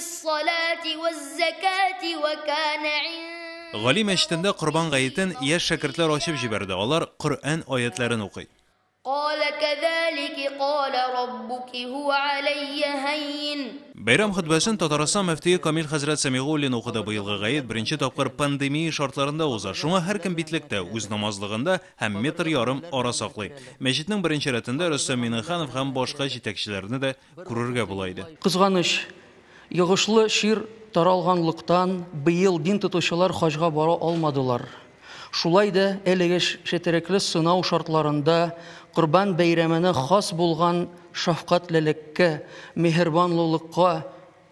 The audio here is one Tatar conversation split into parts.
الصلاة والزكاة وكان Gali meşitinde Kurban gayetini yaş şakirtler açıp jiberdi. Onlar Kur'an ayetlerini okuy. قال كذلك قال ربك هو علي هين. Bayram hutbasini Tatariston müftüyü Kamil Hazrat Samiğullin okudu bu yılғы gayet birinci tapqır pandemiya şartlarında uza. Şuna her kim bitlikte öz namazlığında hem metr yarım ara saklay. Meşitning birinci retinde Rüstem Minixanov hem başka jetekçilerini de kururga bulaydı. Kızganış, yığışlı şiir taralganlıktan bıyıl din tutuşular hacga bara almadılar. Şulay da elegeş şeterekli sınav şartlarında Kurban Bayramına has bulgan şafqatlılıkka, mehribanlılıkka,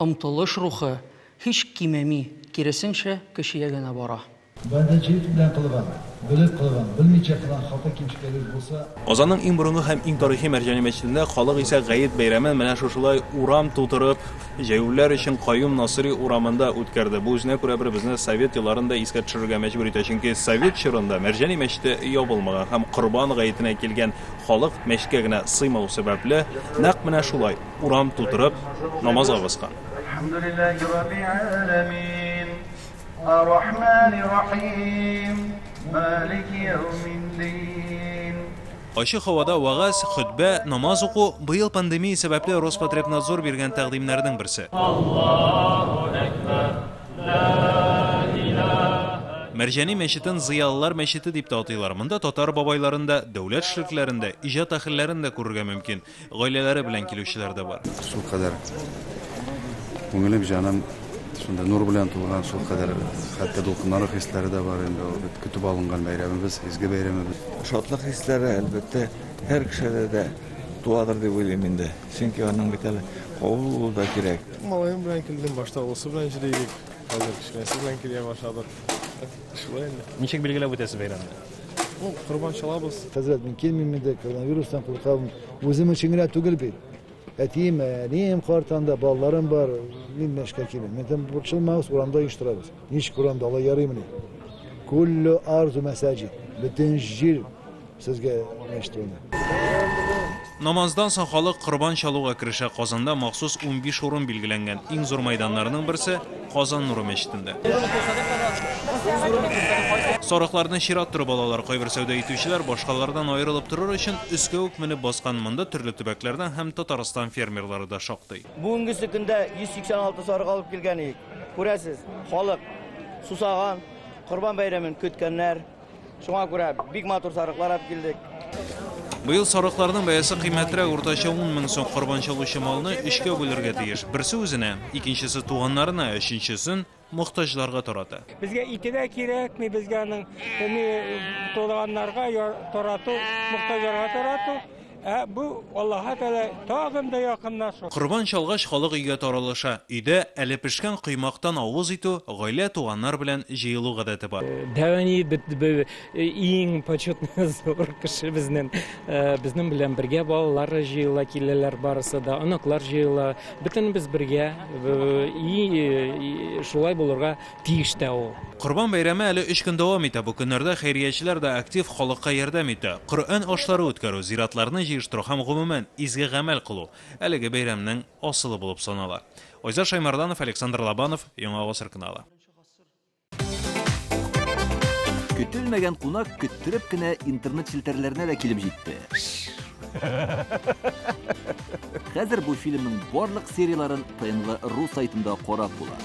ımtılış ruhu hiç kimemi keresinçe kişiye gene bara. Badacılık bilen kılıban, bölüp kılıban, bilmeyecek kılan halka kimçileri olsa... Ozanın en burungu hem en tarihi mercani meçidinde xalq ise gayet bayramın mana şuşulay uram tuturib, jayuvlar için Qayyum Nasiri uramında o'tkardi. Bu özüne ko'ra bir bizni Sovet yıllarında esga tushirga majbur etdi. Chunki Sovet chirında mercani meçidi yopilmagan ham Qurban g'ayitine kelgan xalq meçidga gina siymau sababli naq mana shulay uram tuturib namozga bosgan. Alhamdulillahi rabbil alamin. Ar-Rahman Ar-Rahim. Maliki yawmiddin. Açıq havada vağaz, xutbə, namaz oxu bu yıl pandemiya səbəbli Rospotrebnadzor bergan təqdimlərdən birisi. Allahu Ekber, la ilahe. Mercani meşitin ziyalılar meşiti deb ta'tıylar. Bunda Tatar babaylarında, dövlət şirklərində, ijod ahillərində ko'rga mümkün. Oilalari bilan keluvchilar da bor. Shu qadar ko'nglim jonim shunda nur bilan to'lgan shu qadar hatto do'qinlar hislari da var endi kutib olingan bayramimiz, ezgi bayramimiz. Şadlık hisleri elbette her kişide de duadır diye oylayım indi. Çünkü onun bir tane oğlu da gerek. Malayım bilen kildim başta olsa bilen jireydik. Hazır kişnesi bilen kireye başladık. Şulay endi. Nechik belgilab o'tasiz bayramni? Qurban çalabız. Hazret min kelmeyeyim de koronavirüsten korkağım. Özümün çingire tügül bir. Etiyim, neyim kartanda ballarım var. Neşke kilim. Mentem burçulmağız Kur'an'da iştirabız. Niş Kur'an'da Allah yarayım ne? Kullu arzu mesajid. Bütün jir sizge meştuğuna. Namazdan so'ng xalq Qurban chaluga kirisha Qozonda maxsus 15 o'rin belgilangan. Eng zo'r maydonlarning birisi Qozon Nuri meshitida. So'roqlarni shirat turib bolalar qo'yib savdo etuvchilar boshqalardan ayrilib turar uchun ustiga o'kmini bosgan munda turli tubaklardan ham Tatariston fermerlari da shoqdi. Bugungi kunda 186 so'roq olib kelgan edik. Ko'rasiz, xalq susag'an, Qurban bayramini kutganlar, shunga ko'ra big motor so'roqlar olib keldik. Bu yıl so'roqlarning bayasi qiymatroq o'rtacha 10 ming so'm Qurban chaluvchi molni ishga bo'larga tegish. Birisi o'zini, ikkinchisi tuğanlarına, uchinchisi muhtojlarga tarata. Bizga itida kerakmi, bizganing to'laganlarga taratu, muhtojlarga taratu. Bu Alloh Taala tog'imda yaqinlashib. Qurban chalg'ash xalq uyga taralasha, uyda ali pishgan quymoqdan ovoz etu, oila tuğanlar bilan jiyilug odati bor. Davani eng почетный zo'r kishi bizning bilan birga bolalar jiyila kellar barasida, onoqlar jiyila, butun biz birga shulay bo'lurga tegishdi u. Qurban bayrami hali 3 kun davom etadi. Bu kunlarda xayriyachilar da aktiv xalqqa yordam etadi. Qur'on oshlari o'tkaruv, ziyoratlarni yig'ishtiruv ham umuman izgi amal qiluv haligi bayramning asli bo'lib sanaladi. Oyzar Shaymardanov, Aleksandr Labanov, Yangi Asr kanali. Kütülmegen konak küttürüp kine internet filtrelerine de kelip jitti. Hazır bu filmin barlıq seriyaların TNV.ru saytında qarab bo'ladi.